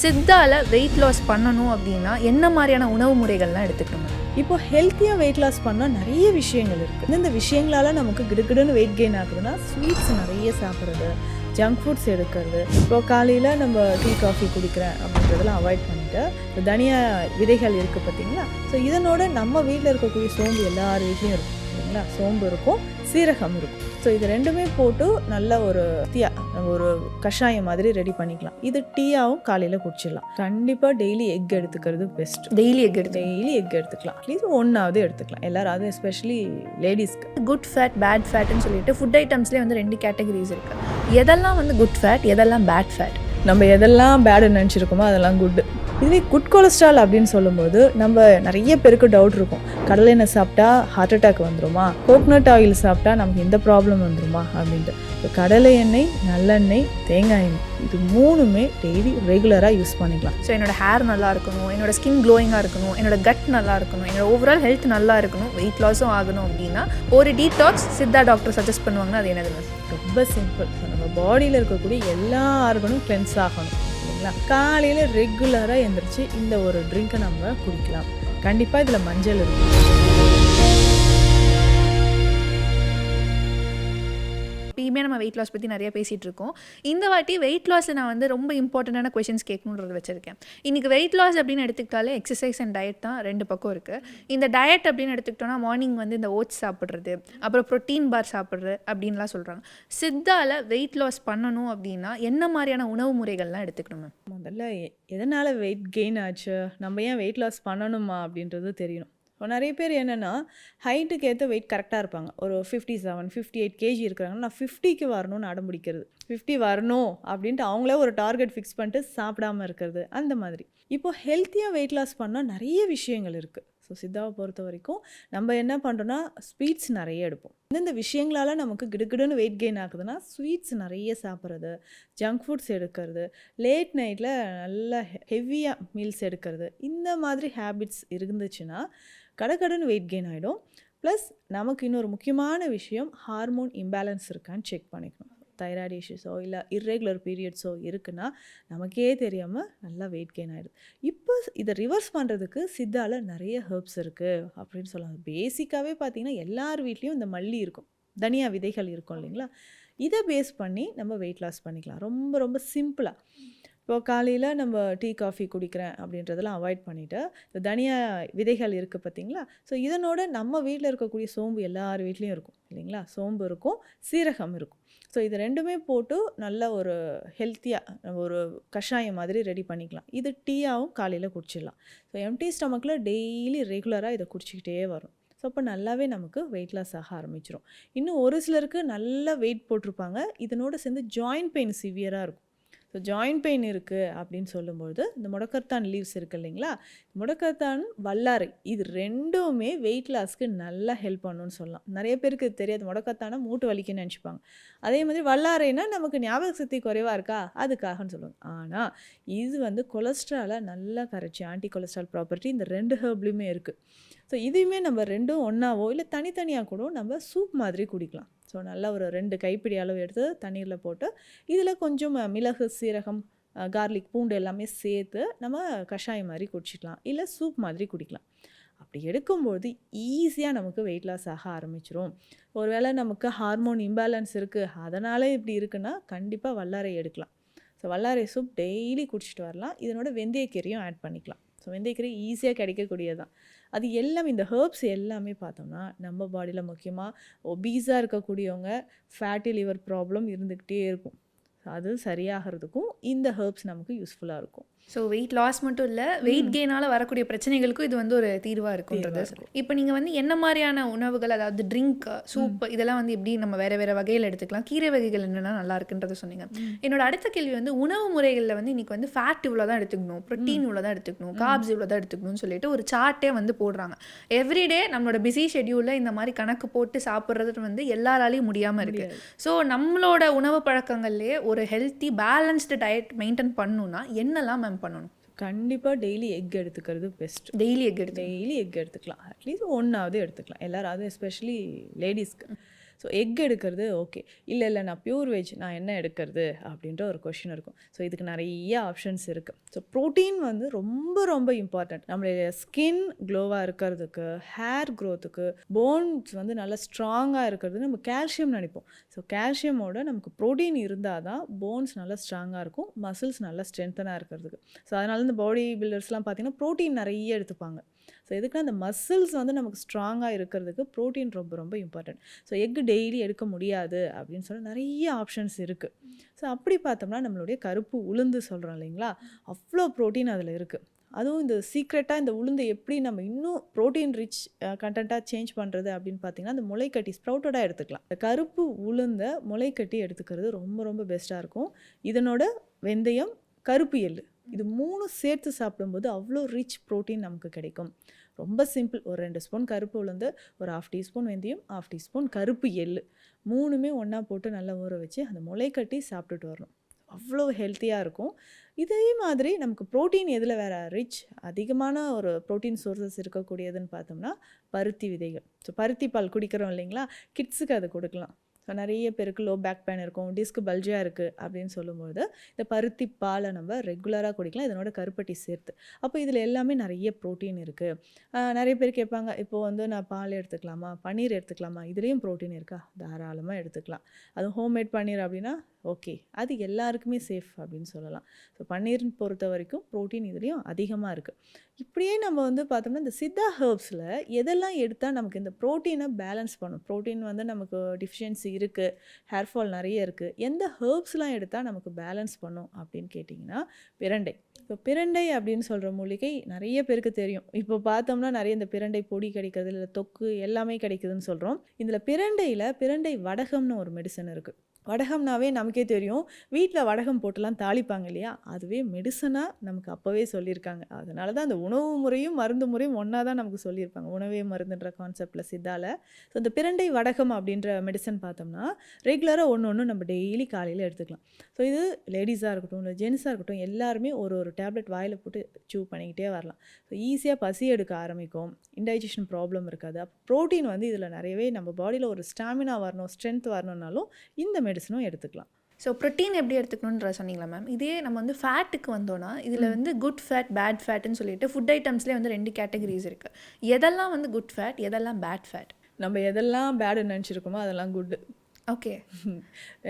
சித்தால weight loss பண்ணணும் அப்படின்னா என்ன மாதிரியான உணவு முறைகள்லாம் எடுத்துக்கணும்? இப்போ ஹெல்த்தியாக வெயிட் லாஸ் பண்ணால் நிறைய விஷயங்கள் இருக்குது. இந்த விஷயங்களால் நமக்கு கிடுகிடுன்னு வெயிட் கெயின் ஆகுதுன்னா ஸ்வீட்ஸ் நிறைய சாப்பிட்றது, ஜங்க் ஃபுட்ஸ் எடுக்கிறது. இப்போ காலையில் நம்ம டீ காஃபி குடிக்கிறேன் அப்படின்றதெல்லாம் அவாய்ட் பண்ணிவிட்டு இந்த தனியா விதைகள் இருக்குது பார்த்தீங்களா. ஸோ இதனோட நம்ம வீட்டில் இருக்கக்கூடிய சோம்பு எல்லார் வீட்லேயும் இருக்கும் இல்லைங்களா. சோம்பு இருக்கும், சீரகம் இருக்கும். ஸோ இது ரெண்டுமே போட்டு நல்ல ஒரு ஒரு கஷாயம் மாதிரி ரெடி பண்ணிக்கலாம். இது டீயாகவும் காலையில் குடிச்சிடலாம். கண்டிப்பாக டெய்லி எக் எடுத்துக்கிறது பெஸ்ட். டெய்லி எக் எடுத்துக்கலாம். அட்லீஸ்ட் ஒன்றாவது எடுத்துக்கலாம் எல்லாரும், அது எஸ்பெஷலி லேடிஸ்க்கு. குட் ஃபேட், பேட் ஃபேட்னு சொல்லிட்டு ஃபுட் ஐட்டம்ஸ்லேயே வந்து 2 கேட்டகரிஸ் இருக்குது. எதெல்லாம் வந்து குட் ஃபேட், எதெல்லாம் பேட் ஃபேட்? நம்ம எதெல்லாம் பேடுன்னு நினச்சிருக்கோமோ அதெல்லாம் குட்டு. இதுவே குட் கொலஸ்ட்ரால் அப்படின்னு சொல்லும்போது நம்ம நிறைய பேருக்கு டவுட் இருக்கும். கடலை எண்ணெய் சாப்பிட்டா ஹார்ட் அட்டாக் வந்துருமா, கோகனட் ஆயில் சாப்பிட்டா நமக்கு எந்த ப்ராப்ளம் வந்துருமா அப்படின்ட்டு. இப்போ கடலை எண்ணெய், நல்லெண்ணெய், தேங்காய் எண்ணெய் இது 3மே டெய்லி ரெகுலராக யூஸ் பண்ணிக்கலாம். ஸோ என்னோட ஹேர் நல்லா இருக்கணும், என்னோட ஸ்கின் க்ளோயிங்காக இருக்கணும், என்னோட கட் நல்லா இருக்கணும், என்னோட ஓவரால் ஹெல்த் நல்லா இருக்கணும், வெயிட் லாஸும் ஆகணும் அப்படின்னா ஒரு டீடாக்ஸ் சித்தா டாக்டர் சஜஸ்ட் பண்ணுவாங்கன்னா அது என்னது? ரொம்ப சிம்பிள். நம்ம பாடியில் இருக்கக்கூடிய எல்லா ஆர்கனும் கிளென்ஸ் ஆகணும் இல்லைங்களா. காலையில் ரெகுலராக எழுந்திரிச்சு இந்த ஒரு ட்ரிங்கை நம்ம குடிக்கலாம். கண்டிப்பாக இதில் மஞ்சள் இருக்கும். இப்போயுமே நம்ம வெயிட் லாஸ் பற்றி நிறைய பேசிகிட்டு இருக்கோம். இந்த வாட்டி வெயிட் லாஸில் நான் வந்து ரொம்ப இம்பார்ட்டண்டான கொஷின்ஸ் கேட்கணுன்றது வச்சுருக்கேன். இன்றைக்கி வெயிட் லாஸ் அப்படின்னு எடுத்துக்கிட்டாலே எக்ஸசைஸ் அண்ட் டயட் தான் 2 பக்கம் இருக்குது. இந்த டயட் அப்படின்னு எடுத்துக்கிட்டோன்னா மார்னிங் வந்து இந்த ஓட்ஸ் சாப்பிட்றது, அப்புறம் ப்ரோட்டீன் பார் சாப்பிட்றது அப்படின்லாம் சொல்கிறாங்க. சித்தால வெயிட் லாஸ் பண்ணணும் அப்படின்னா என்ன மாதிரியான உணவு முறைகள்லாம் எடுத்துக்கணும் மேம்? முதல்ல எதனால் வெயிட் கெயின் ஆச்சு, நம்ம ஏன் வெயிட் லாஸ் பண்ணணுமா அப்படின்றது தெரியணும். இப்போ நிறைய பேர் என்னென்னா ஹைட்டுக்கு ஏற்ற வெயிட் கரெக்டாக இருப்பாங்க. ஒரு 57, 58 கேஜி இருக்கிறாங்கன்னா நான் 50க்கு வரணும்னு அடம் பிடிக்கிறது. 50 வரணும் அப்படின்ட்டு அவங்களே ஒரு டார்கெட் ஃபிக்ஸ் பண்ணிட்டு சாப்பிடாமல் இருக்கிறது, அந்த மாதிரி. இப்போது ஹெல்த்தியாக வெயிட் லாஸ் பண்ணால் நிறைய விஷயங்கள் இருக்குது. ஸோ சித்தாவை பொறுத்த வரைக்கும் நம்ம என்ன பண்ணுறோன்னா ஸ்வீட்ஸ் நிறைய எடுப்போம். இந்த விஷயங்களால் நமக்கு கிடுகிடுன்னு வெயிட் கெயின் ஆகுதுன்னா ஸ்வீட்ஸ் நிறைய சாப்பிட்றது, ஜங்க் ஃபுட்ஸ் எடுக்கிறது, லேட் நைட்டில் நல்லா ஹெவியாக மீல்ஸ் எடுக்கிறது, இந்த மாதிரி ஹேபிட்ஸ் இருந்துச்சுன்னா கடகடன்னு வெயிட் கெயின் ஆகிடும். ப்ளஸ் நமக்கு இன்னொரு முக்கியமான விஷயம், ஹார்மோன் இம்பேலன்ஸ் இருக்கான்னு செக் பண்ணிக்கணும். தைராய்டு இஷ்யூஸோ இல்லை இர்ரெகுலர் பீரியட்ஸோ இருக்குன்னா நமக்கே தெரியாமல் நல்லா வெயிட் கெயின் ஆகிடுது. இப்போ இதை ரிவர்ஸ் பண்ணுறதுக்கு சித்தாவில் நிறைய ஹெர்ப்ஸ் இருக்குது அப்படின்னு சொல்லலாம். பேசிக்காகவே பார்த்திங்கன்னா எல்லார் வீட்லேயும் இந்த மல்லி இருக்கும், தனியா விதைகள் இருக்கும் இல்லைங்களா. இதை பேஸ் பண்ணி நம்ம வெயிட் லாஸ் பண்ணிக்கலாம் ரொம்ப ரொம்ப சிம்பிளாக. இப்போது காலையில் நம்ம டீ காஃபி குடிக்கிறேன் அப்படின்றதெல்லாம் அவாய்ட் பண்ணிவிட்டு இந்த தனியா விதைகள் இருக்குது பார்த்தீங்களா. ஸோ இதனோட நம்ம வீட்டில் இருக்கக்கூடிய சோம்பு எல்லார் வீட்லேயும் இருக்கும் இல்லைங்களா. சோம்பு இருக்கும், சீரகம் இருக்கும். ஸோ இது ரெண்டுமே போட்டு நல்ல ஒரு ஹெல்த்தியாக ஒரு கஷாயம் மாதிரி ரெடி பண்ணிக்கலாம். இது டீயாகவும் காலையில் குடிச்சிடலாம். ஸோ எம்டி ஸ்டமக்கில் டெய்லி ரெகுலராக இதை குடிச்சிக்கிட்டே வரும். ஸோ அப்போ நல்லாவே நமக்கு வெயிட் லாஸ் ஆக ஆரம்பிச்சிடும். இன்னும் ஒரு சிலருக்கு நல்லா வெயிட் போட்டிருப்பாங்க, இதனோட சேர்ந்து ஜாயின்ட் பெயின் சிவியராக இருக்கும். ஸோ ஜாயின்ட் பெயின் இருக்குது அப்படின்னு சொல்லும்போது இந்த முடக்கத்தான் லீவ்ஸ் இருக்குது இல்லைங்களா, முடக்கத்தான், வல்லாரை இது ரெண்டுமே வெயிட் லாஸ்க்கு நல்லா ஹெல்ப் பண்ணணும்னு சொல்லலாம். நிறைய பேருக்கு தெரியாது, முடக்கத்தானா மூட்டு வலிக்குன்னு நினச்சிப்பாங்க. அதே மாதிரி வல்லாரைனா நமக்கு ஞாபக சக்தி குறைவாக இருக்கா அதுக்காகன்னு சொல்லுவாங்க. ஆனால் இது வந்து கொலஸ்ட்ராலை நல்லா கரைச்சி ஆன்டி கொலஸ்ட்ரால் ப்ராப்பர்ட்டி இந்த 2 ஹெர்ப்லையுமே இருக்குது. ஸோ இதையுமே நம்ம ரெண்டும் ஒன்றாவோ இல்லை தனித்தனியாக கூட நம்ம சூப் மாதிரி குடிக்கலாம். ஸோ நல்லா ஒரு 2 கைப்பிடி அளவு எடுத்து தண்ணீரில் போட்டு இதில் கொஞ்சம் மிளகு, சீரகம், கார்லிக், பூண்டு எல்லாமே சேர்த்து நம்ம கஷாயம் மாதிரி குடிச்சிக்கலாம், இல்லை சூப் மாதிரி குடிக்கலாம். அப்படி எடுக்கும்போது ஈஸியாக நமக்கு வெயிட் லாஸ் ஆக ஆரம்பிச்சிரும். ஒருவேளை நமக்கு ஹார்மோன் இம்பேலன்ஸ் இருக்குது அதனால் இப்படி இருக்குன்னா கண்டிப்பாக வல்லாரை எடுக்கலாம். ஸோ வல்லாரை சூப் டெய்லி குடிச்சிட்டு வரலாம். இதனோட வெந்தயக்கீரையும் ஆட் பண்ணிக்கலாம். ஸோ வெந்தயக்கீரை ஈஸியாக கிடைக்கக்கூடியதான். அது எல்லாமே இந்த ஹெர்ப்ஸ் எல்லாமே பார்த்தோம்னா நம்ம பாடியில் முக்கியமாக ஒபீஸாக இருக்கக்கூடியவங்க ஃபேட்டி லிவர் ப்ராப்ளம் இருந்துக்கிட்டே இருக்கும். அது சரியாகிறதுக்கும் இந்த ஹெர்ப்ஸ் நமக்கு யூஸ்ஃபுல்லாக இருக்கும். ஸோ வெயிட் லாஸ் மட்டும் இல்லை, வெயிட் கெயினால் வரக்கூடிய பிரச்சனைகளுக்கும் இது வந்து ஒரு தீர்வாக இருக்குன்றது. இப்போ நீங்கள் வந்து என்ன மாதிரியான உணவுகள், அதாவது ட்ரிங்க், சூப் இதெல்லாம் வந்து எப்படி நம்ம வேறு வேறு வகையில் எடுத்துக்கலாம், கீரை வகைகள் என்னென்னா நல்லா இருக்குன்றதை சொன்னீங்க. என்னோட அடுத்த கேள்வி வந்து உணவு முறைகளில் வந்து இன்றைக்கி வந்து ஃபேட் இவ்வளோ தான் எடுத்துக்கணும், ப்ரோட்டீன் இவ்வளோ தான் எடுத்துக்கணும், கார்ப்ஸ் இவ்வளோ தான் எடுத்துக்கணும்னு சொல்லிட்டு ஒரு சார்ட்டே வந்து போடுறாங்க. எவ்ரிடே நம்மளோட பிஸி ஷெட்யூலில் இந்த மாதிரி கணக்கு போட்டு சாப்பிட்றது வந்து எல்லாராலையும் முடியாமல் இருக்குது. ஸோ நம்மளோட உணவு பழக்கங்கள்லேயே ஒரு ஹெல்த்தி பேலன்ஸ்டு டயட் மெயின்டைன் பண்ணணும்னா என்னெல்லாம் மேம் பண்ணணும்? கண்டிப்பாக டெய்லி எக் எடுத்துக்கிறது பெஸ்ட். டெய்லி எக் எடுத்துக்கலாம். அட்லீஸ்ட் ஒன்றாவது எடுத்துக்கலாம் எல்லாரும், அது எஸ்பெஷலி லேடிஸ்க்கு. ஸோ எக் எடுக்கிறது ஓகே, இல்லை நான் பியூர் வெஜ், நான் என்ன எடுக்கிறது அப்படின்ற ஒரு கொஷின் இருக்கும். ஸோ இதுக்கு நிறைய ஆப்ஷன்ஸ் இருக்குது. ஸோ ப்ரோட்டீன் வந்து ரொம்ப ரொம்ப இம்பார்ட்டண்ட். நம்மளுடைய ஸ்கின் க்ளோவாக இருக்கிறதுக்கு, ஹேர் க்ரோத்துக்கு, போன்ஸ் வந்து நல்லா ஸ்ட்ராங்காக இருக்கிறது நம்ம கால்சியம் நினைப்போம். ஸோ கால்சியமோட நமக்கு ப்ரோட்டீன் இருந்தால் தான் போன்ஸ் நல்லா ஸ்ட்ராங்காக இருக்கும், மசில்ஸ் நல்லா ஸ்ட்ரென்த்தனாக இருக்கிறதுக்கு. ஸோ அதனால இந்த பாடி பில்டர்ஸ்லாம் பார்த்திங்கன்னா ப்ரோட்டீன் நிறைய எடுத்துப்பாங்க. ஸோ எதுக்குன்னா அந்த மசில்ஸ் வந்து நமக்கு ஸ்ட்ராங்காக இருக்கிறதுக்கு ப்ரோட்டீன் ரொம்ப ரொம்ப இம்பார்ட்டன்ட். ஸோ எக் டெய்லி எடுக்க முடியாது அப்படின்னு சொல்லி நிறைய ஆப்ஷன்ஸ் இருக்குது. ஸோ அப்படி பார்த்தோம்னா நம்மளுடைய கருப்பு உளுந்து சொல்கிறோம் இல்லைங்களா, அவ்வளோ ப்ரோட்டீன் அதில் இருக்குது. அதுவும் இந்த சீக்ரெட்டாக இந்த உளுந்து எப்படி நம்ம இன்னும் ப்ரோட்டீன் ரிச் கண்டென்ட்டாக சேஞ்ச் பண்ணுறது அப்படின்னு பார்த்தீங்கன்னா, அந்த முளைக்கட்டி ஸ்ப்ரவுட்டடாக எடுத்துக்கலாம். இந்த கருப்பு உளுந்தை முளைக்கட்டி எடுத்துக்கிறது ரொம்ப ரொம்ப பெஸ்ட்டாக இருக்கும். இதனோட வெந்தயம், கருப்பு எள்ளு, இது 3 சேர்த்து சாப்பிடும்போது அவ்வளோ ரிச் ப்ரோட்டீன் நமக்கு கிடைக்கும். ரொம்ப சிம்பிள். ஒரு 2 ஸ்பூன் கருப்பு உளுந்து, ஒரு 1/2 டீஸ்பூன் வெந்தயம், 1/2 டீஸ்பூன் கருப்பு எள்ளு, 3மே ஒன்றா போட்டு நல்லா ஊற வச்சு அந்த முளைக்கட்டி சாப்பிட்டுட்டு வரணும். அவ்வளோ ஹெல்த்தியாக இருக்கும். இதே மாதிரி நமக்கு ப்ரோட்டீன் எதில் வேறு ரிச் அதிகமான ஒரு ப்ரோட்டீன் சோர்ஸஸ் இருக்கக்கூடியதுன்னு பார்த்தோம்னா பருத்தி விதைகள். ஸோ பருத்தி பால் குடிக்கிறோம் இல்லைங்களா, கிட்ஸுக்கு அது கொடுக்கலாம். ஸோ நிறைய பேருக்கு லோ பேக் பெயின் இருக்கும், டிஸ்க் பல்ஜியாக இருக்குது அப்படின்னு சொல்லும்போது இந்த பருத்தி பாலை நம்ம ரெகுலராக குடிக்கலாம், இதனோட கருப்பட்டி சேர்த்து. அப்போ இதில் எல்லாமே நிறைய ப்ரோட்டீன் இருக்குது. நிறைய பேர் கேட்பாங்க, இப்போது வந்து நான் பால் எடுத்துக்கலாமா, பன்னீர் எடுத்துக்கலாமா, இதுலேயும் ப்ரோட்டீன் இருக்கா? தாராளமாக எடுத்துக்கலாம். அதுவும் ஹோம்மேட் பன்னீர் அப்படின்னா ஓகே, அது எல்லாருக்குமே சேஃப் அப்படின்னு சொல்லலாம். ஸோ பன்னீர்னு பொறுத்த வரைக்கும் ப்ரோட்டீன் இதுலேயும் அதிகமாக இருக்குது. இப்படியே நம்ம வந்து பார்த்தோம்னா இந்த சித்தா ஹெர்ப்ஸில் எதெல்லாம் எடுத்தால் நமக்கு இந்த ப்ரோட்டீனை பேலன்ஸ் பண்ணும். ப்ரோட்டீன் வந்து நமக்கு டிஃபிஷியன்சி இருக்குது, ஹேர் ஃபால் நிறைய இருக்குது, எந்த ஹெர்ப்ஸ்லாம் எடுத்தால் நமக்கு பேலன்ஸ் பண்ணும் அப்படின்னு கேட்டிங்கன்னா பிரண்டை. இப்போ பிரண்டை அப்படின்னு சொல்கிற மூலிகை நிறைய பேருக்கு தெரியும். இப்போ பார்த்தோம்னா நிறைய இந்த பிரண்டை பொடி கிடைக்கிறது, இல்லை தொக்கு எல்லாமே கிடைக்குதுன்னு சொல்கிறோம். இதில் பிரண்டை வடகம்னு ஒரு மெடிசன் இருக்குது. வடகம்னாவே நமக்கே தெரியும், வீட்டில் வடகம் போட்டுலாம் தாளிப்பாங்க இல்லையா, அதுவே மெடிசனாக நமக்கு அப்போவே சொல்லியிருக்காங்க. அதனால தான் அந்த உணவு முறையும் மருந்து முறையும் ஒன்றா தான் நமக்கு சொல்லியிருப்பாங்க, உணவே மருந்துன்ற கான்செப்டில் சித்தால. ஸோ இந்த பிரண்டை வடகம் அப்படின்ற மெடிசன் பார்த்தோம்னா ரெகுலராக ஒன்று நம்ம டெய்லி காலையில் எடுத்துக்கலாம். ஸோ இது லேடிஸாக இருக்கட்டும் இல்லை ஜென்ஸாக இருக்கட்டும் எல்லாருமே ஒரு டேப்லெட் வாயில் போட்டு சூ பண்ணிக்கிட்டே வரலாம். ஸோ ஈஸியாக பசி எடுக்க ஆரம்பிக்கும், இன்டைஜஷன் ப்ராப்ளம் இருக்காது. அப்போ ப்ரோட்டீன் வந்து இதில் நிறையவே நம்ம பாடியில் ஒரு ஸ்டாமினா வரணும், ஸ்ட்ரென்த் வரணுன்னாலும் இந்த மெடிசனும் எடுத்துக்கலாம். ஸோ ப்ரோட்டீன் எப்படி எடுத்துக்கணுன்ற சொன்னீங்களா மேம்? இதே நம்ம வந்து ஃபேட்டுக்கு வந்தோன்னா இதில் வந்து குட் ஃபேட், பேட் ஃபேட்டுன்னு சொல்லிட்டு ஃபுட் ஐட்டம்ஸ்லேயே வந்து 2 கேட்டகரிஸ் இருக்குது. எதெல்லாம் வந்து குட் ஃபேட், எதெல்லாம் பேட் ஃபேட்? நம்ம எதெல்லாம் பேடுன்னு நினச்சிருக்கோமோ அதெல்லாம் குட்டு. ஓகே,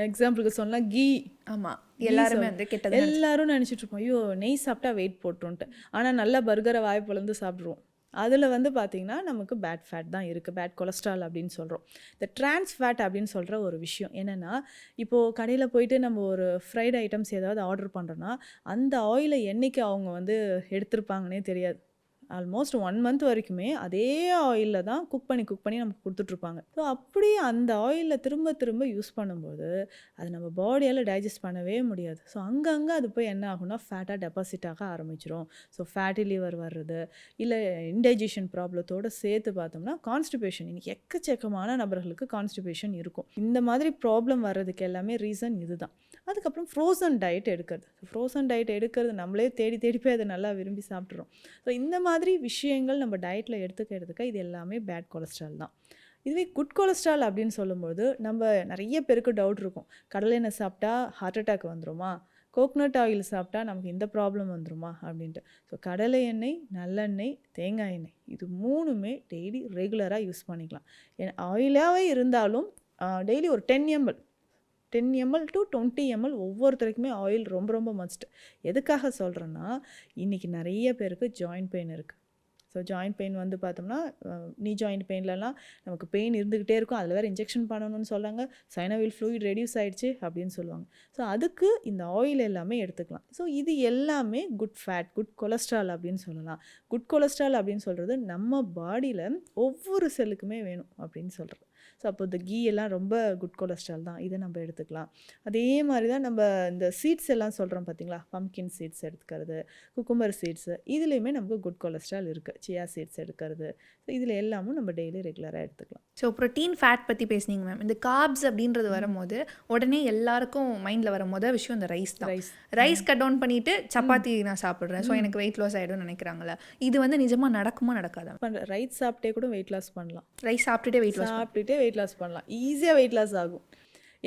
எக்ஸாம்பிளுக்கு சொன்னால் கீ. ஆமாம், எல்லாருமே வந்து கெட்டது எல்லாரும் நினச்சிட்டு இருப்போம், ஐயோ நெய் சாப்பிட்டா வெயிட் போட்டுன்ட்டு. ஆனால் நல்ல பர்கரை வாய் பொழந்து சாப்பிட்ருவோம். அதில் வந்து பார்த்திங்கன்னா நமக்கு பேட் ஃபேட் தான் இருக்குது, பேட் கொலஸ்ட்ரால் அப்படின்னு சொல்கிறோம். இந்த ட்ரான்ஸ் ஃபேட் அப்படின்னு சொல்கிற ஒரு விஷயம் என்னென்னா, இப்போது கடையில் போயிட்டு நம்ம ஒரு ஃப்ரைட் ஐட்டம்ஸ் ஏதாவது ஆர்டர் பண்ணுறோன்னா அந்த ஆயிலை என்றைக்கு அவங்க வந்து எடுத்திருப்பாங்கன்னே தெரியாது. ஆல்மோஸ்ட் 1 மந்த் வரைக்குமே அதே ஆயிலில் தான் குக் பண்ணி நமக்கு கொடுத்துட்ருப்பாங்க. ஸோ அப்படி அந்த ஆயிலில் திரும்ப யூஸ் பண்ணும்போது அது நம்ம பாடியால் டைஜஸ்ட் பண்ணவே முடியாது. ஸோ அங்கங்கே அது போய் என்ன ஆகும்னா ஃபேட்டாக டெபாசிட் ஆக ஆரம்பிச்சிடும். ஸோ ஃபேட்டி லிவர் வர்றது, இல்லை இன்டைஜஷன் ப்ராப்ளத்தோடு சேர்த்து பார்த்தோம்னா கான்ஸ்டிபேஷன். இன்றைக்கி எக்கச்சக்கமான நபர்களுக்கு கான்ஸ்டிபேஷன் இருக்கும். இந்த மாதிரி ப்ராப்ளம் வர்றதுக்கு எல்லாமே ரீசன் இதுதான். அதுக்கப்புறம் ஃப்ரோசன் டயட் எடுக்கிறது நம்மளே தேடி போய் அதை நல்லா விரும்பி சாப்பிட்றோம். ஸோ இந்த மாதிரி விஷயங்கள் நம்ம டயட்டில் எடுத்துக்க இது எல்லாமே பேட் கொலஸ்ட்ரால் தான். இதுவே குட் கொலஸ்ட்ரால் அப்படின்னு சொல்லும்போது நம்ம நிறைய பேருக்கு டவுட் இருக்கும், கடலை எண்ணெய் சாப்பிட்டா ஹார்ட் அட்டாக் வந்துருமா, கோகனட் ஆயில் சாப்பிட்டா நமக்கு இந்த ப்ராப்ளம் வந்துருமா அப்படின்ட்டு. ஸோ கடலை எண்ணெய், நல்லெண்ணெய், தேங்காய் எண்ணெய் இது 3மே டெய்லி ரெகுலராக யூஸ் பண்ணிக்கலாம். ஆயிலாகவே இருந்தாலும் டெய்லி ஒரு 10 ml to 20 ml ஒவ்வொருத்தருக்குமே ஆயில் ரொம்ப ரொம்ப மஸ்ட். எதுக்காக சொல்கிறேன்னா, இன்றைக்கி நிறைய பேருக்கு ஜாயிண்ட் பெயின் இருக்குது. ஸோ ஜாயிண்ட் பெயின் வந்து பார்த்தோம்னா நீ ஜாயிண்ட் பெயின்லலாம் நமக்கு பெயின் இருந்துக்கிட்டே இருக்கும், அதில் வேறு இன்ஜெக்ஷன் பண்ணணும்னு சொல்லாங்க, சைனோவில் ஃப்ளூயிட் ரெடியூஸ் ஆகிடுச்சு அப்படின்னு சொல்லுவாங்க. ஸோ அதுக்கு இந்த ஆயில் எல்லாமே எடுத்துக்கலாம். ஸோ இது எல்லாமே குட் ஃபேட், குட் கொலஸ்ட்ரால் அப்படின்னு சொல்லலாம். குட் கொலஸ்ட்ரால் அப்படின்னு சொல்கிறது நம்ம பாடியில் ஒவ்வொரு செல்லுக்குமே வேணும் அப்படின்னு சொல்கிறது. ஸோ அப்போ இந்த கீ எல்லாம் ரொம்ப குட் கொலஸ்ட்ரால் தான், இதை நம்ம எடுத்துக்கலாம். அதே மாதிரி தான் நம்ம இந்த சீட்ஸ் எல்லாம் சொல்கிறோம் பார்த்தீங்களா, பம்கின் சீட்ஸ் எடுத்துக்கிறது, குக்கும்பர் சீட்ஸு, இதுலேயுமே நமக்கு குட் கொலஸ்ட்ரால் இருக்குது. சியா சீட்ஸ் எடுக்கிறது, ஸோ இதில் எல்லாமும் நம்ம டெய்லி ரெகுலராக எடுத்துக்கலாம். ஸோ ப்ரோட்டீன் ஃபேட் பற்றி பேசுனீங்க மேம். இந்த கார்ப்ஸ் அப்படின்றது வரும்போது உடனே எல்லாருக்கும் மைண்டில் வர மொதல் விஷயம் இந்த ரைஸ் தான். ரைஸ் கட் டவுன் பண்ணிவிட்டு சப்பாத்தி நான் சாப்பிட்றேன், ஸோ எனக்கு வெயிட் லாஸ் ஆகிடும்னு நினைக்கிறாங்களே, இது வந்து நிஜமாக நடக்குமா நடக்காதா? ரைஸ் சாப்பிட்டே கூட வெயிட் லாஸ் பண்ணலாம். ரைஸ் சாப்பிட்டுட்டே வெயிட் வெயிட் லாஸ் பண்ணலாம், ஈஸியாக வெயிட் லாஸ் ஆகும்.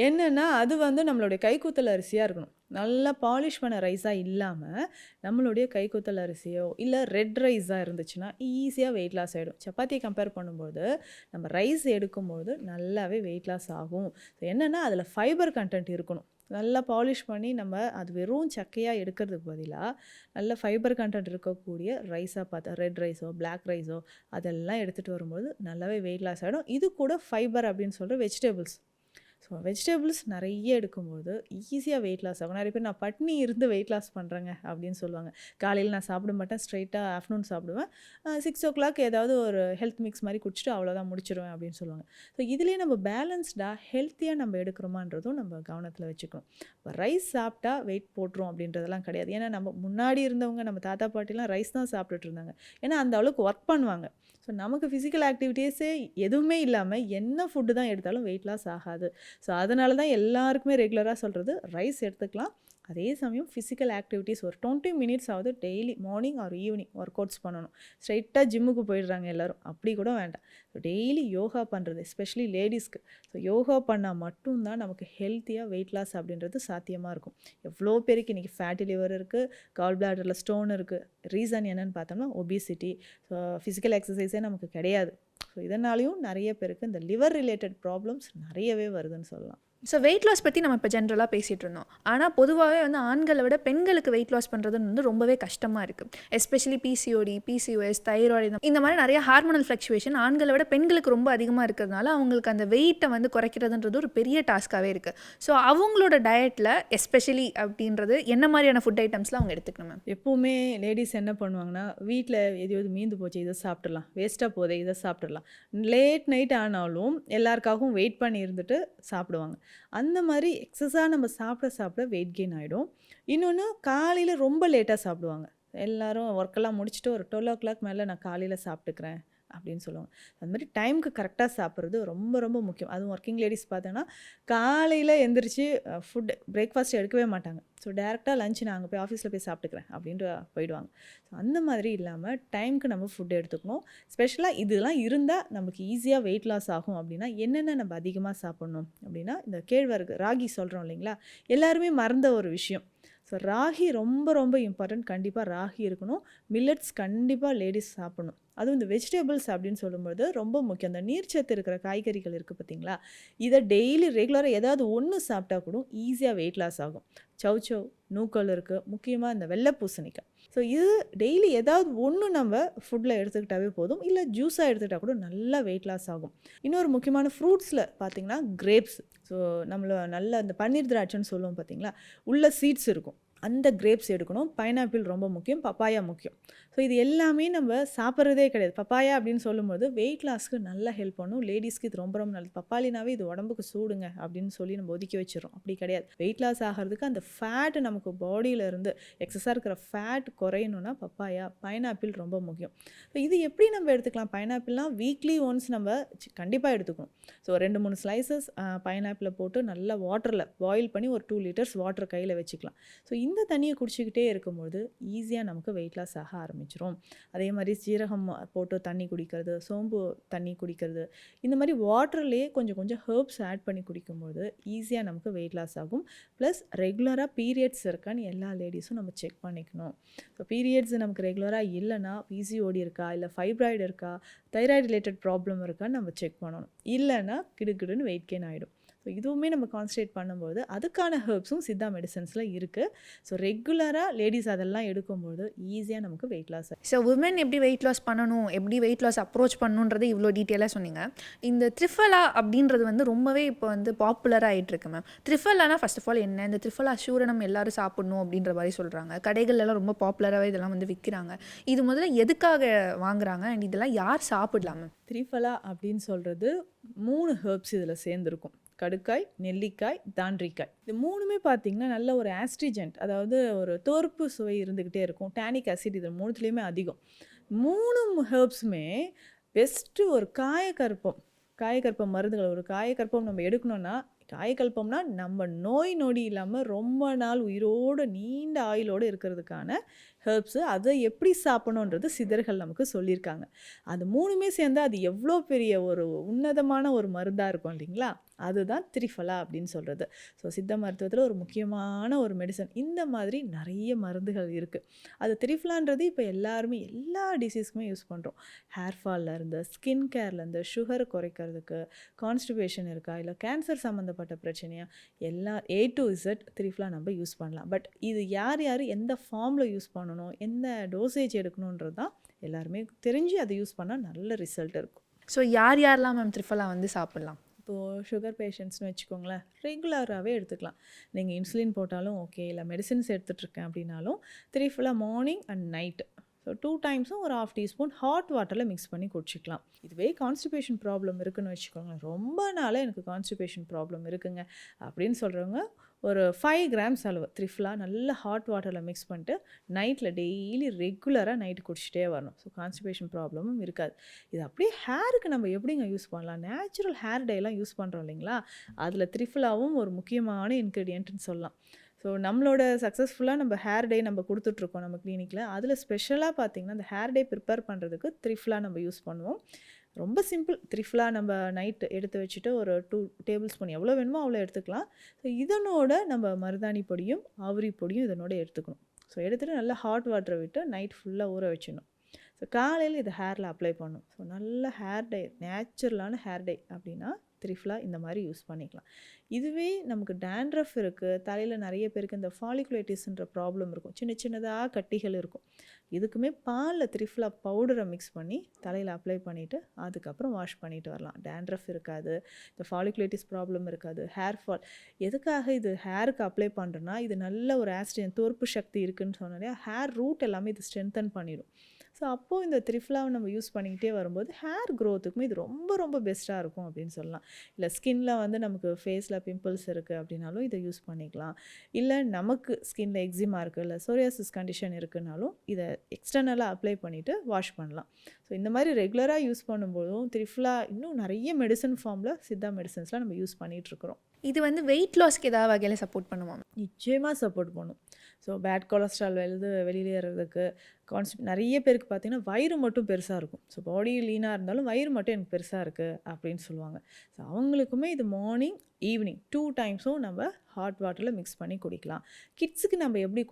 என்னென்னா அது வந்து நம்மளுடைய கைக்குத்தல் அரிசியாக இருக்கணும், நல்லா பாலிஷ் பண்ண ரைஸாக இல்லாமல் நம்மளுடைய கைக்குத்தல் அரிசியோ இல்லை ரெட் ரைஸாக இருந்துச்சுன்னா ஈஸியாக வெயிட் லாஸ் ஆகிடும். சப்பாத்தி கம்பேர் பண்ணும்போது நம்ம ரைஸ் எடுக்கும்போது நல்லாவே வெயிட் லாஸ் ஆகும். ஸோ என்னென்னா அதில் ஃபைபர் கண்டென்ட் இருக்கணும், நல்லா பாலிஷ் பண்ணி நம்ம அது வெறும் சக்கையாக எடுக்கிறதுக்கு பதிலாக நல்ல ஃபைபர் கண்டென்ட் இருக்கக்கூடிய ரைஸாக பார்த்தா ரெட் ரைஸோ பிளாக் ரைஸோ அதெல்லாம் எடுத்துகிட்டு வரும்போது நல்லாவே வெயிட் லாஸ் ஆகிடும். இது கூட ஃபைபர் அப்படின்னு சொல்கிற வெஜிடபிள்ஸ். ஸோ வெஜிடபிள்ஸ் நிறைய எடுக்கும்போது ஈஸியாக வெயிட் லாஸ் ஆகும். நிறைய பேர் நான் பட்னி இருந்து வெயிட் லாஸ் பண்ணுறேங்க அப்படின்னு சொல்லுவாங்க. காலையில் நான் சாப்பிட மாட்டேன், ஸ்ட்ரைட்டாக ஆஃப்டர்நூன் சாப்பிடுவேன், 6 o'clock ஏதாவது ஒரு ஹெல்த் மிக்ஸ் மாதிரி குடிச்சிட்டு அவ்வளோதான் முடிச்சிடுவேன் அப்படின்னு சொல்லுவாங்க. ஸோ இதுலேயே நம்ம பேலன்ஸ்டாக ஹெல்த்தியாக நம்ம எடுக்கிறோமான்றதும் நம்ம கவனத்தில் வச்சுக்கணும். இப்போ ரைஸ் சாப்பிட்டா வெயிட் போட்டுரும் அப்படின்றதெல்லாம் கிடையாது. ஏன்னா நம்ம முன்னாடி இருந்தவங்க நம்ம தாத்தா பாட்டிலாம் ரைஸ் தான் சாப்பிட்டுட்டு இருந்தாங்க, ஏன்னா அந்த அளவுக்கு ஒர்க் பண்ணுவாங்க. ஸோ நமக்கு ஃபிசிக்கல் ஆக்டிவிட்டீஸே எதுவுமே இல்லாமல் என்ன ஃபுட்டு தான் எடுத்தாலும் வெயிட் லாஸ் ஆகாது. ஸோ அதனால தான் எல்லாருக்குமே ரெகுலராக சொல்கிறது ரைஸ் எடுத்துக்கலாம், அதே சமயம் ஃபிசிக்கல் ஆக்டிவிட்டீஸ் ஒரு 20 minutes ஆகுது daily morning or evening work outs பண்ணணும். ஸ்ட்ரைட்டாக ஜிம்முக்கு போயிடுறாங்க எல்லோரும், அப்படி கூட வேண்டாம். ஸோ டெய்லி யோகா பண்ணுறது, எஸ்பெஷலி லேடிஸ்க்கு. ஸோ யோகா பண்ணால் மட்டும்தான் நமக்கு ஹெல்த்தியாக வெயிட் லாஸ் அப்படின்றது சாத்தியமாக இருக்கும். எவ்வளோ பேருக்கு இன்றைக்கி ஃபேட்டி லிவர் இருக்குது, கால் பிளாடரில் ஸ்டோன் இருக்குது. ரீசன் என்னென்னு பார்த்தோம்னா ஒபிசிட்டி. ஸோ ஃபிசிக்கல் எக்ஸசைஸே நமக்கு கிடையாது. ஸோ இதனாலையும் நிறைய பேருக்கு இந்த லிவர் ரிலேட்டட் ப்ராப்ளம்ஸ் நிறையவே வருதுன்னு சொல்லலாம். ஸோ வெயிட் லாஸ் பற்றி நம்ம இப்போ ஜென்ரலாக பேசிகிட்டு இருந்தோம். ஆனால் பொதுவாகவே வந்து ஆண்களை விட பெண்களுக்கு வெயிட் லாஸ் பண்ணுறதுன்னு வந்து ரொம்பவே கஷ்டமாக இருக்குது. எஸ்பெஷலி பிசிஓடி, பிசிஓஎஸ், தைராய்டு இந்த மாதிரி நிறைய ஹார்மோனல் ஃப்ளக்சுவேஷன் ஆண்களை விட பெண்களுக்கு ரொம்ப அதிகமாக இருக்கிறதுனால அவங்களுக்கு அந்த வெயிட்டை வந்து குறைக்கிறதுன்றது ஒரு பெரிய டாஸ்க்காகவே இருக்குது. ஸோ அவங்களோட டயட்டில் எஸ்பெஷலி அப்படின்றது என்ன மாதிரியான ஃபுட் ஐட்டம்ஸ்லாம் அவங்க எடுத்துக்கணும் மேம்? எப்போவுமே லேடிஸ் என்ன பண்ணுவாங்கன்னா, வீட்டில் எதையாவது மீந்து போச்சு இதை சாப்பிட்றலாம், வேஸ்ட்டாக போதே இதை சாப்பிட்றலாம், லேட் நைட் ஆனாலும் எல்லாருக்காகவும் வெயிட் பண்ணி இருந்துட்டு சாப்பிடுவாங்க. அந்த மாதிரி எக்ஸஸாக நம்ம சாப்பிட வெயிட் கெயின் ஆகிடும். இன்னொன்று காலையில் ரொம்ப லேட்டாக சாப்பிடுவாங்க. எல்லோரும் ஒர்க்கெல்லாம் முடிச்சுட்டு ஒரு 12 o'clock மேலே நான் காலையில் சாப்பிட்டுக்கிறேன் அப்படின்னு சொல்லுவாங்க. அந்த மாதிரி டைமுக்கு கரெக்டாக சாப்பிட்றது ரொம்ப ரொம்ப முக்கியம். அதுவும் ஒர்க்கிங் லேடிஸ் பார்த்தோன்னா காலையில் எந்திரிச்சு பிரேக்ஃபாஸ்ட் எடுக்கவே மாட்டாங்க. ஸோ டேரெக்டாக லஞ்ச் நான் அங்கே போய் ஆஃபீஸில் போய் சாப்பிட்டுக்கிறேன் அப்படின்ட்டு போயிடுவாங்க. ஸோ அந்த மாதிரி இல்லாமல் டைமுக்கு நம்ம ஃபுட் எடுத்துக்கணும். ஸ்பெஷலாக இதெல்லாம் இருந்தால் நமக்கு ஈஸியாக வெயிட் லாஸ் ஆகும். அப்படின்னா என்னென்ன நம்ம அதிகமாக சாப்பிட்ணும் அப்படின்னா, இந்த கேழ்வரகு ராகி சொல்கிறோம் இல்லைங்களா, எல்லாருமே மறந்த ஒரு விஷயம். ஸோ ராகி ரொம்ப ரொம்ப இம்பார்ட்டன்ட். கண்டிப்பாக ராகி இருக்கணும். மில்லட்ஸ் கண்டிப்பாக லேடிஸ் சாப்பிடணும். அதுவும் இந்த வெஜிடபிள்ஸ் அப்படின்னு சொல்லும்போது ரொம்ப முக்கியம். அந்த நீர்ச்சத்து இருக்கிற காய்கறிகள் இருக்குது பார்த்தீங்களா, இதை டெய்லி ரெகுலராக ஏதாவது ஒன்று சாப்பிட்டா கூட ஈஸியாக வெயிட் லாஸ் ஆகும். சௌச்சௌ, நூக்கல் இருக்குது, முக்கியமாக இந்த வெள்ளை பூசணிக்காய். ஸோ இது டெய்லி ஏதாவது ஒன்று நம்ம ஃபுட்டில் எடுத்துக்கிட்டாவே போதும், இல்லை ஜூஸாக எடுத்துக்கிட்டால் கூட நல்லா வெயிட் லாஸ் ஆகும். இன்னொரு முக்கியமான ஃப்ரூட்ஸில் பார்த்திங்கன்னா கிரேப்ஸ். ஸோ நம்மளை நல்ல இந்த பன்னீர் திராட்சைன்னு சொல்லுவோம் பார்த்தீங்களா, உள்ள சீட்ஸ் இருக்கும், அந்த கிரேப்ஸ் எடுக்கணும். பைனாப்பிள் ரொம்ப முக்கியம், பப்பாயா முக்கியம். ஸோ இது எல்லாமே நம்ம சாப்பிட்றதே கிடையாது. பப்பாயா அப்படின்னு சொல்லும்போது வெயிட் லாஸ்க்கு நல்லா ஹெல்ப் பண்ணும். லேடிஸ்க்கு இது ரொம்ப ரொம்ப நல்லது. பப்பாளினாவே இது உடம்புக்கு சூடுங்க அப்படின்னு சொல்லி நம்ம ஒதுக்கி வச்சிடறோம். அப்படி கிடையாது. வெயிட் லாஸ் ஆகிறதுக்கு அந்த ஃபேட் நமக்கு பாடியிலேருந்து எக்ஸஸாக இருக்கிற ஃபேட் குறையணும்னா பப்பாயா, பைனாப்பிள் ரொம்ப முக்கியம். ஸோ இது எப்படி நம்ம எடுத்துக்கலாம்? பைனாப்பிள்லாம் வீக்லி ஒன்ஸ் நம்ம கண்டிப்பாக எடுத்துக்கணும். ஸோ 2-3 ஸ்லைசஸ் பைனாப்பிளை போட்டு நல்லா வாட்டரில் பாயில் பண்ணி ஒரு 2 liters வாட்டர் கையில் வச்சுக்கலாம். ஸோ இந்த தண்ணியை குடிச்சிக்கிட்டே இருக்கும்போது ஈஸியாக நமக்கு வெயிட் லாஸ் ஆக ஆரம்பிச்சிடும். அதே மாதிரி சீரகம் போட்டு தண்ணி குடிக்கிறது, சோம்பு தண்ணி குடிக்கிறது, இந்த மாதிரி வாட்டர்லேயே கொஞ்சம் கொஞ்சம் ஹெர்ப்ஸ் ஆட் பண்ணி குடிக்கும்போது ஈஸியாக நமக்கு வெயிட் லாஸ் ஆகும். ப்ளஸ் ரெகுலராக பீரியட்ஸ் இருக்கான்னு எல்லா லேடிஸும் நம்ம செக் பண்ணிக்கணும். ஸோ பீரியட்ஸ் நமக்கு ரெகுலராக இல்லைன்னா பிசிஓடி இருக்கா, இல்லை ஃபைப்ராய்டு இருக்கா, தைராய்டு ரிலேட்டட் ப்ராப்ளம் இருக்கான்னு நம்ம செக் பண்ணணும். இல்லைன்னா கிடுக்கிடுன்னு வெயிட் கெயின் ஆகிடும். ஸோ இதுவுமே நம்ம கான்சன்ட்ரேட் பண்ணும்போது அதுக்கான ஹெர்ப்ஸும் சித்தா மெடிசன்ஸில் இருக்குது. ஸோ ரெகுலராக லேடிஸ் அதெல்லாம் எடுக்கும்போது ஈஸியாக நமக்கு வெயிட் லாஸ் ஆகும். ஸோ உமன் எப்படி வெயிட் லாஸ் பண்ணணும், எப்படி வெயிட் லாஸ் அப்ரோச் பண்ணணுன்றது இவ்வளோ டீட்டெயிலாக சொன்னீங்க. இந்த த்ரிஃபலா அப்படின்றது வந்து ரொம்பவே இப்போ வந்து பாப்புலராக ஆகிட்டுருக்கு மேம். த்ரிஃபலானா ஃபர்ஸ்ட் ஆஃப் ஆல் என்ன? இந்த த்ரிஃபலா அஷூரனம் எல்லாரும் சாப்பிடணும் அப்படின்ற மாதிரி சொல்கிறாங்க. கடைகள்லாம் ரொம்ப பாப்புலராகவே இதெல்லாம் வந்து விற்கிறாங்க. இது முதல்ல எதுக்காக வாங்குறாங்க அண்ட் இதெல்லாம் யார் சாப்பிடலாம் மேம்? த்ரிஃபலா அப்படின்னு சொல்கிறது 3 ஹெர்ப்ஸ் இதில் சேர்ந்துருக்கும். கடுக்காய், நெல்லிக்காய், தாண்டிக்காய். இது 3மே பார்த்திங்கன்னா நல்ல ஒரு ஆஸ்ட்ரிஜென்ட், அதாவது ஒரு தோற்பு சுவை இருந்துக்கிட்டே இருக்கும். டேனிக் ஆசிட் இது 3த்துலேயுமே அதிகம். 3 ஹெர்ப்ஸுமே பெஸ்ட்டு ஒரு காயக்கற்பம் மருந்துகள். ஒரு காயக்கற்பம் நம்ம எடுக்கணும்னா காயக்கல்பம்னா நம்ம நோய் நொடி இல்லாமல் ரொம்ப நாள் உயிரோடு நீண்ட ஆயுளோடு இருக்கிறதுக்கான ஹெர்ப்ஸு. அதை எப்படி சாப்பிடணுன்றது சித்தர்கள் நமக்கு சொல்லியிருக்காங்க. அது 3மே சேர்ந்து அது எவ்வளோ பெரிய ஒரு உன்னதமான ஒரு மருந்தாக இருக்கும் இல்லைங்களா? அதுதான் திரிஃபலா அப்படின்னு சொல்கிறது. ஸோ சித்த மருத்துவத்தில் ஒரு முக்கியமான ஒரு மெடிசன். இந்த மாதிரி நிறைய மருந்துகள் இருக்குது. அது திரிஃபலான்றது இப்போ எல்லாருமே எல்லா டிசீஸ்க்குமே யூஸ் பண்ணுறோம். ஹேர் ஃபால்லேருந்து, ஸ்கின் கேர்லேருந்து, சுகரை குறைக்கிறதுக்கு, கான்ஸ்டிபேஷன் இருக்கா, இல்லை கேன்சர் சம்மந்தப்பட்ட பிரச்சனையா, எல்லா A to Z திரிஃபலா நம்ம யூஸ் பண்ணலாம். பட் இது யார் யார் எந்த ஃபார்மில் யூஸ் பண்ணணும், எந்த டோசேஜ் எடுக்கணுன்றது தான் எல்லாருமே தெரிஞ்சு அதை யூஸ் பண்ணால் நல்ல ரிசல்ட் இருக்கும். ஸோ யார் யாரெல்லாம் மேம் த்ரிஃபலா வந்து சாப்பிட்லாம்? இப்போது சுகர் பேஷண்ட்ஸ்னு வச்சுக்கோங்களேன், ரெகுலராகவே எடுத்துக்கலாம். நீங்கள் இன்சுலின் போட்டாலும் ஓகே, இல்லை மெடிசின்ஸ் எடுத்துகிட்ருக்கேன் அப்படின்னாலும் triphala morning and night, so 2 டைம்ஸும் ஒரு 1/2 டீஸ்பூன் ஹாட் வாட்டரில் மிக்ஸ் பண்ணி குடிச்சிக்கலாம். இதுவே கான்ஸ்டிபேஷன் ப்ராப்ளம் இருக்குதுன்னு வச்சுக்கோங்களேன், ரொம்ப நாளாக எனக்கு கான்ஸ்டிபேஷன் ப்ராப்ளம் இருக்குங்க அப்படின்னு சொல்கிறவங்க ஒரு 5 கிராம்ஸ் அளவு திரிஃபலா நல்லா ஹாட் வாட்டரில் மிக்ஸ் பண்ணிட்டு நைட்டில் டெய்லி ரெகுலராக நைட்டு குடிச்சிட்டே வரணும். ஸோ கான்ஸ்டிபேஷன் ப்ராப்ளமும் இருக்காது. இது அப்படியே ஹேருக்கு நம்ம எப்படிங்க யூஸ் பண்ணலாம்? நேச்சுரல் ஹேர் டேலாம் யூஸ் பண்ணுறோம் இல்லைங்களா, அதில் திரிஃபலாவும் ஒரு முக்கியமான இன்க்ரீடியன்ட்னு சொல்லலாம். ஸோ நம்மளோட சக்ஸஸ்ஃபுல்லாக நம்ம ஹேர் டே நம்ம கொடுத்துட்ருக்கோம் நம்ம கிளினிக்கில். அதில் ஸ்பெஷலாக பார்த்திங்கன்னா அந்த ஹேர் டே ப்ரிப்பேர் பண்ணுறதுக்கு திரிஃபலா நம்ம யூஸ் பண்ணுவோம். ரொம்ப சிம்பிள். திரிஃபலா நம்ம நைட்டு எடுத்து வச்சுட்டு ஒரு 2 டேபிள் ஸ்பூன் எவ்வளோ வேணுமோ அவ்வளோ எடுத்துக்கலாம். ஸோ இதனோட நம்ம மருதாணி பொடியும் ஆவரி பொடியும் இதனோட எடுத்துக்கணும். ஸோ எடுத்துகிட்டு நல்லா ஹாட் வாட்டரை விட்டு நைட் ஃபுல்லாக ஊற வச்சிடணும். ஸோ காலையில் இதை ஹேரில் அப்ளை பண்ணணும். ஸோ நல்ல ஹேர் டை, நேச்சுரலான ஹேர் டை அப்படின்னா திரிஃபலா இந்த மாதிரி யூஸ் பண்ணிக்கலாம். இதுவே நமக்கு டேண்ட்ரஃப் இருக்குது, தலையில் நிறைய பேருக்கு இந்த ஃபாலிகுலைட்டிஸ்ன்ற ப்ராப்ளம் இருக்கும், சின்ன சின்னதாக கட்டிகள் இருக்கும். இதுக்குமே பாலில் திரிஃபலா பவுடரை மிக்ஸ் பண்ணி தலையில் அப்ளை பண்ணிவிட்டு அதுக்கப்புறம் வாஷ் பண்ணிட்டு வரலாம். டேண்ட்ரஃப் இருக்காது, இந்த ஃபாலிகுலைட்டிஸ் ப்ராப்ளம் இருக்காது, ஹேர் ஃபால். எதுக்காக இது ஹேருக்கு அப்ளை பண்ணுறேன்னா, இது நல்ல ஒரு ஆஸ்ட்ரியன் தோற்பு சக்தி இருக்குதுன்னு சொன்னாலே ஹேர் ரூட் எல்லாமே இது ஸ்ட்ரென்தன் பண்ணிடும். ஸோ அப்போது இந்த திரிஃபலாவை நம்ம யூஸ் பண்ணிக்கிட்டே வரும்போது ஹேர் க்ரோத்துக்குமே இது ரொம்ப ரொம்ப பெஸ்ட்டாக இருக்கும் அப்படின்னு சொல்லலாம். இல்லை ஸ்கின்ல வந்து நமக்கு ஃபேஸில் பிம்பிள்ஸ் இருக்குது அப்படின்னாலும் இதை யூஸ் பண்ணிக்கலாம். இல்லை நமக்கு ஸ்கின்ல எக்ஸிமா இருக்குது, இல்லை சோரியாசிஸ் கண்டிஷன் இருக்குனாலும் இதை எக்ஸ்டர்னலாக அப்ளை பண்ணிவிட்டு வாஷ் பண்ணலாம். ஸோ இந்த மாதிரி ரெகுலராக யூஸ் பண்ணும்போதும் திரிஃபலா இன்னும் நிறைய மெடிசன் ஃபார்மில் சித்தா மெடிசன்ஸ்லாம் நம்ம யூஸ் பண்ணிகிட்ருக்குறோம். இது வந்து வெயிட் லாஸ்க்கு ஏதாவது வகையில் சப்போர்ட் பண்ணுவோம்? நிச்சயமாக சப்போர்ட் பண்ணும். ஸோ பேட் கொலஸ்ட்ரால் வெளியேறதுக்கு, நிறைய பேருக்கு பார்த்திங்கன்னா வயிறு மட்டும் பெருசாக இருக்கும். ஸோ பாடி லீனாக இருந்தாலும் வயிறு மட்டும் எனக்கு பெருசாக இருக்குது அப்படின்னு சொல்லுவாங்க. ஸோ அவங்களுக்குமே இது மார்னிங் ஈவினிங் 2 டைம்ஸும் நம்ம ஹாட் வாட்டரில் மிக்ஸ் பண்ணி குடிக்கலாம். கிட்ஸுக்கு நம்ம எப்படி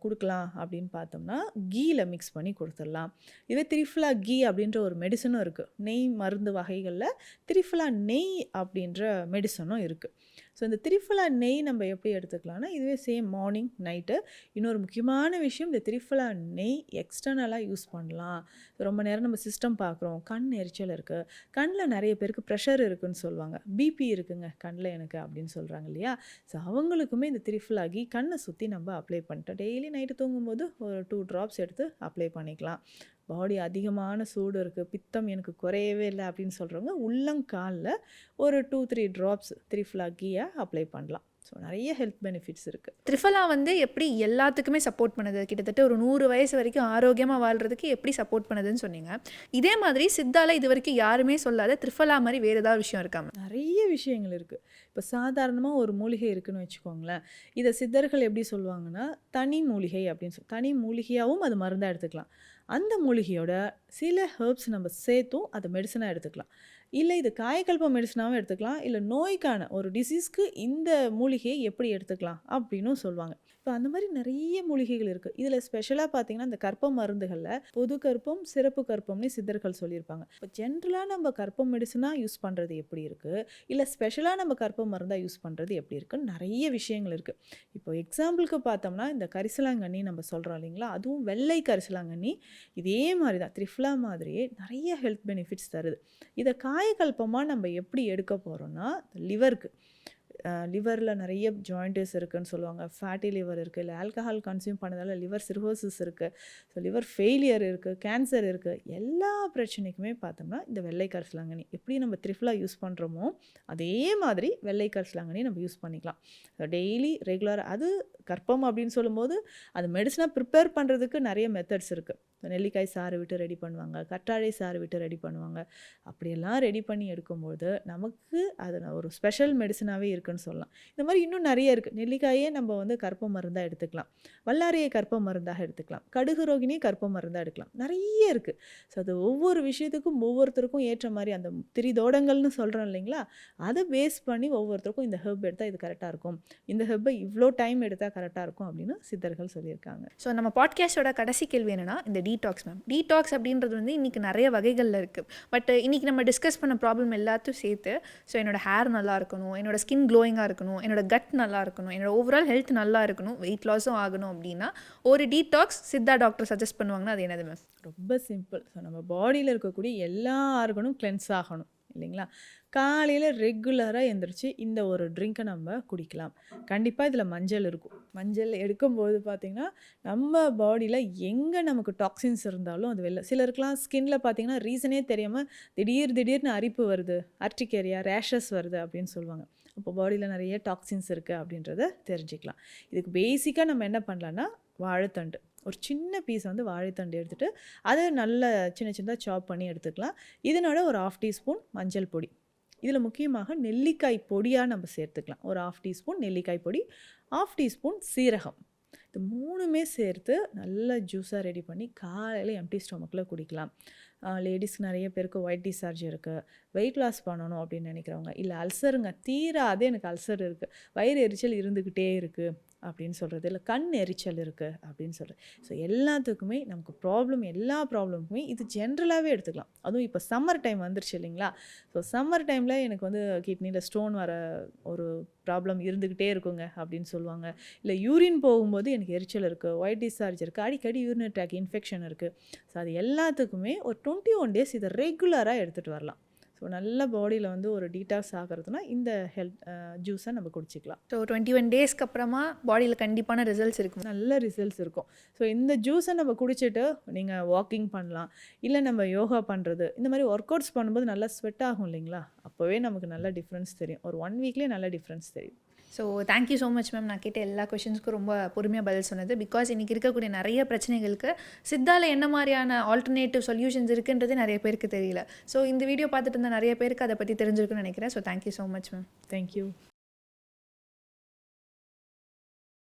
கொடுக்கலாம் அப்படின்னு பார்த்தோம்னா கீயில் மிக்ஸ் பண்ணி கொடுத்துடலாம். இதுவே திரிஃபலா கீ அப்படின்ற ஒரு மெடிசனும் இருக்குது. நெய் மருந்து வகைகளில் திரிஃபலா நெய் அப்படின்ற மெடிசனும் இருக்குது. ஸோ இந்த திரிஃபலா நெய் நம்ம எப்படி எடுத்துக்கலாம்னா இதுவே சேம் மார்னிங் நைட்டு. இன்னொரு முக்கியமான விஷயம், இந்த திரிஃபலா நெய் எக்ஸ்டர்னலாக யூஸ் பண்ணலாம். ரொம்ப நேரம் நம்ம சிஸ்டம் பார்க்குறோம், கண் எரிச்சல் இருக்குது, கண்ணில் நிறைய பேருக்கு ப்ரெஷர் இருக்குதுன்னு சொல்லுவாங்க, பிபி இருக்குங்க கண்ணில் எனக்கு அப்படின்னு சொல்கிறாங்க இல்லையா. ஸோ அவங்களுக்குமே இந்த திரிஃபலா கீ கண்ணை சுற்றி நம்ம அப்ளை பண்ணிட்டோம். டெய்லி நைட்டு தூங்கும்போது ஒரு 2 ட்ராப்ஸ் எடுத்து அப்ளை பண்ணிக்கலாம். பாடி அதிகமான சூடு இருக்குது, பித்தம் எனக்கு குறையவே இல்லை அப்படின்னு சொல்கிறவங்க உள்ளங்காலில் ஒரு 2-3 ட்ராப்ஸ் திரிஃபலா கீயை அப்ளை பண்ணலாம். ஸோ நிறைய ஹெல்த் பெனிஃபிட்ஸ் இருக்குது. திரிஃபலா வந்து எப்படி எல்லாத்துக்குமே சப்போர்ட் பண்ணுது? கிட்டத்தட்ட ஒரு 100 வயசு வரைக்கும் ஆரோக்கியமாக வாழ்கிறதுக்கு எப்படி சப்போர்ட் பண்ணுதுன்னு சொன்னீங்க. இதே மாதிரி சித்தால இது வரைக்கும் யாருமே சொல்லாத திரிஃபலா மாதிரி வேறு ஏதாவது விஷயம் இருக்காம? நிறைய விஷயங்கள் இருக்குது. இப்போ சாதாரணமாக ஒரு மூலிகை இருக்குதுன்னு வச்சுக்கோங்களேன், இதை சித்தர்கள் எப்படி சொல்லுவாங்கன்னா தனி மூலிகை அப்படின்னு தனி மூலிகையாகவும் அது மருந்தாக எடுத்துக்கலாம். அந்த மூலிகையோட சில ஹெர்ப்ஸ் நம்ம சேர்த்தும் அதை மெடிசனாக எடுத்துக்கலாம். இல்லை இது காயக்கல்ப மெடிசனாகவும் எடுத்துக்கலாம். இல்லை நோய்க்கான ஒரு டிசீஸ்க்கு இந்த மூலிகையை எப்படி எடுத்துக்கலாம் அப்படின்னும் சொல்லுவாங்க. இப்போ அந்த மாதிரி நிறைய மூலிகைகள் இருக்குது. இதில் ஸ்பெஷலாக பார்த்திங்கன்னா இந்த கற்ப மருந்துகளில் பொது கற்பம், சிறப்பு கற்பம்னு சித்தர்கள் சொல்லியிருப்பாங்க. இப்போ ஜென்ரலாக நம்ம கற்ப மெடிசனாக யூஸ் பண்ணுறது எப்படி இருக்குது, இல்லை ஸ்பெஷலாக நம்ம கற்ப மருந்தாக யூஸ் பண்ணுறது எப்படி இருக்குன்னு நிறைய விஷயங்கள் இருக்குது. இப்போ எக்ஸாம்பிளுக்கு பார்த்தோம்னா இந்த கரிசலாங்கண்ணி நம்ம சொல்கிறோம் இல்லைங்களா, அதுவும் வெள்ளை கரிசலாங்கண்ணி இதே மாதிரி தான் திரிஃபலா மாதிரியே நிறைய ஹெல்த் பெனிஃபிட்ஸ் தருது. இதை காயக்கல்பமாக நம்ம எப்படி எடுக்க போகிறோன்னா லிவருக்கு, லிவரில் நிறைய ஜாயிண்டஸ் இருக்குதுன்னு சொல்லுவாங்க, ஃபேட்டி லிவர் இருக்குது, இல்லை ஆல்கஹால் கன்சியூம் பண்ணதால லிவர் சிர்ஹோசிஸ் இருக்குது, ஸோ லிவர் ஃபெயிலியர் இருக்குது, கேன்சர் இருக்குது. எல்லா பிரச்சனைக்குமே பார்த்தோம்னா இந்த வெள்ளை கரிசலாங்கண்ணி எப்படி நம்ம திரிஃபலா யூஸ் பண்ணுறோமோ அதே மாதிரி வெள்ளை கரிசலாங்கண்ணி நம்ம யூஸ் பண்ணிக்கலாம். டெய்லி ரெகுலராக அது கற்பம் அப்படின்னு சொல்லும்போது அது மெடிசனாக ப்ரிப்பேர் பண்ணுறதுக்கு நிறைய மெத்தட்ஸ் இருக்குது. நெல்லிக்காய் சாறு விட்டு ரெடி பண்ணுவாங்க, கற்றாழை சாறு விட்டு ரெடி பண்ணுவாங்க. அப்படியெல்லாம் ரெடி பண்ணி எடுக்கும்போது நமக்கு அது ஒரு ஸ்பெஷல் மெடிசனாகவே இருக்குது இருக்குன்னு சொல்லலாம். இந்த மாதிரி இன்னும் நிறைய இருக்குது. நெல்லிக்காயே நம்ம வந்து கற்ப மருந்தாக எடுத்துக்கலாம், வல்லாரையை கற்ப மருந்தாக எடுத்துக்கலாம், கடுகு ரோகிணியை கற்ப மருந்தாக எடுக்கலாம், நிறைய இருக்குது. ஸோ அது ஒவ்வொரு விஷயத்துக்கும் ஒவ்வொருத்தருக்கும் ஏற்ற மாதிரி அந்த திரிதோடங்கள்னு சொல்கிறோம் இல்லைங்களா, அதை பேஸ் பண்ணி ஒவ்வொருத்தருக்கும் இந்த ஹெர்ப் எடுத்தால் இது கரெக்டாக இருக்கும், இந்த ஹெர்பை இவ்வளோ டைம் எடுத்தால் கரெக்டாக இருக்கும் அப்படின்னு சித்தர்கள் சொல்லியிருக்காங்க. ஸோ நம்ம பாட்காஸ்டோட கடைசி கேள்வி என்னன்னா இந்த டீடாக்ஸ் மேம். டீடாக்ஸ் அப்படின்றது வந்து இன்றைக்கி நிறைய வகைகளில் இருக்குது. பட் இன்றைக்கி நம்ம டிஸ்கஸ் பண்ண ப்ராப்ளம் எல்லாத்தையும் சேர்த்து, ஸோ என்னோட ஹேர் நல்லா இருக்கணும், என்னோட ஸ்கின் க்ளோயிங்காக இருக்கணும், என்னோட கட் நல்லா இருக்கணும், என்னோட ஓவரால் ஹெல்த் நல்லா இருக்கணும், வெயிட் லாஸும் ஆகணும் அப்படின்னா ஒரு டீடாக்ஸ் சித்தா டாக்டர் சஜஸ்ட் பண்ணுவாங்கன்னா அது என்னது மேம்? ரொம்ப சிம்பிள். ஸோ நம்ம பாடியில் இருக்கக்கூடிய எல்லா ஆர்கனும் கிளென்ஸ் ஆகணும் இல்லைங்களா. காலையில் ரெகுலராக எழுந்திரிச்சு இந்த ஒரு ட்ரிங்க்கை நம்ம குடிக்கலாம். கண்டிப்பாக இதில் மஞ்சள் இருக்கும். மஞ்சள் எடுக்கும்போது பார்த்திங்கன்னா நம்ம பாடியில் எங்கே நமக்கு டாக்ஸின்ஸ் இருந்தாலும் அது வெளில, சிலருக்குலாம் ஸ்கின்ல பார்த்திங்கன்னா ரீசனே தெரியாமல் திடீர்னு அரிப்பு வருது, ஆர்டிகேரியா, ரேஷஸ் வருது அப்படின்னு சொல்லுவாங்க. அப்போ பாடியில் நிறைய டாக்ஸின்ஸ் இருக்குது அப்படின்றத தெரிஞ்சுக்கலாம். இதுக்கு பேசிக்காக நம்ம என்ன பண்ணலான்னா வாழைத்தண்டு, ஒரு சின்ன பீஸ் வந்து வாழைத்தண்டு எடுத்துகிட்டு அதை நல்ல சின்னதாக சாப் பண்ணி எடுத்துக்கலாம். இதனோட ஒரு 1/2 டீஸ்பூன் மஞ்சள் பொடி, இதில் முக்கியமாக நெல்லிக்காய் பொடியாக நம்ம சேர்த்துக்கலாம். ஒரு 1/2 டீஸ்பூன் நெல்லிக்காய் பொடி, 1/2 டீஸ்பூன் சீரகம், இது 3மே சேர்த்து நல்லா ஜூஸாக ரெடி பண்ணி காலையில் எம்டி ஸ்டொமக்கில் குடிக்கலாம். லேடிஸ்க்கு நிறைய பேருக்கு ஒயிட் டிஸ்சார்ஜ் இருக்குது, வெயிட் லாஸ் பண்ணணும் அப்படின்னு நினைக்கிறவங்க, இல்லை அல்சருங்க தீராதே எனக்கு அல்சர் இருக்குது, வயிறு எரிச்சல் இருந்துக்கிட்டே இருக்குது அப்படின்னு சொல்கிறது, இல்லை கண் எரிச்சல் இருக்குது அப்படின்னு சொல்கிறது. ஸோ எல்லாத்துக்குமே நமக்கு எல்லா ப்ராப்ளமுக்குமே இது ஜென்ரலாகவே எடுத்துக்கலாம். அதுவும் இப்போ சம்மர் டைம் வந்துருச்சு இல்லைங்களா. ஸோ சம்மர் டைமில் எனக்கு வந்து கிட்னியில் ஸ்டோன் வர ஒரு ப்ராப்ளம் இருந்துக்கிட்டே இருக்குங்க அப்படின்னு சொல்லுவாங்க. இல்லை யூரின் போகும்போது எனக்கு எரிச்சல் இருக்குது, ஒயிட் டிஸ்சார்ஜ் இருக்குது, அடிக்கடி யூரினரி ட்ராக் இன்ஃபெக்ஷன் இருக்குது. ஸோ அது எல்லாத்துக்குமே ஒரு 21 டேஸ் இதை ரெகுலராக எடுத்துகிட்டு வரலாம். ஸோ நல்ல பாடியில் வந்து ஒரு டீடாக்ஸ் ஆகிறதுனா இந்த ஜூஸை நம்ம குடிச்சிக்கலாம். ஸோ 21 டேஸ்க்கு அப்புறமா பாடியில் கண்டிப்பான ரிசல்ட்ஸ் இருக்கும், நல்ல ரிசல்ட்ஸ் இருக்கும். ஸோ இந்த ஜூஸை நம்ம குடிச்சிட்டு நீங்கள் வாக்கிங் பண்ணலாம், இல்லை நம்ம யோகா பண்ணுறது, இந்த மாதிரி ஒர்க் அவுட்ஸ் பண்ணும்போது நல்லா ஸ்வெட் ஆகும் இல்லைங்களா, அப்போவே நமக்கு நல்ல டிஃப்ரென்ஸ் தெரியும். ஒரு 1 வீக்லேயே நல்ல டிஃப்ரென்ஸ் தெரியும். So thank you so much ma'am. நான் கேட்ட எல்லா கொஷின்ஸ்க்கும் ரொம்ப பொறுமையாக பதில் சொன்னது. பிகாஸ் இன்றைக்கி இருக்கக்கூடிய நிறைய பிரச்சனைகளுக்கு சித்தாவில் என்ன மாதிரியான ஆல்டர்னேட்டிவ் சொல்யூஷன்ஸ் இருக்குன்றது நிறைய பேருக்கு தெரியல. ஸோ இந்த வீடியோ பார்த்துட்டு இருந்த நிறைய பேருக்கு அதை பற்றி தெரிஞ்சிருக்குன்னு நினைக்கிறேன். So thank you so much ma'am. Thank you.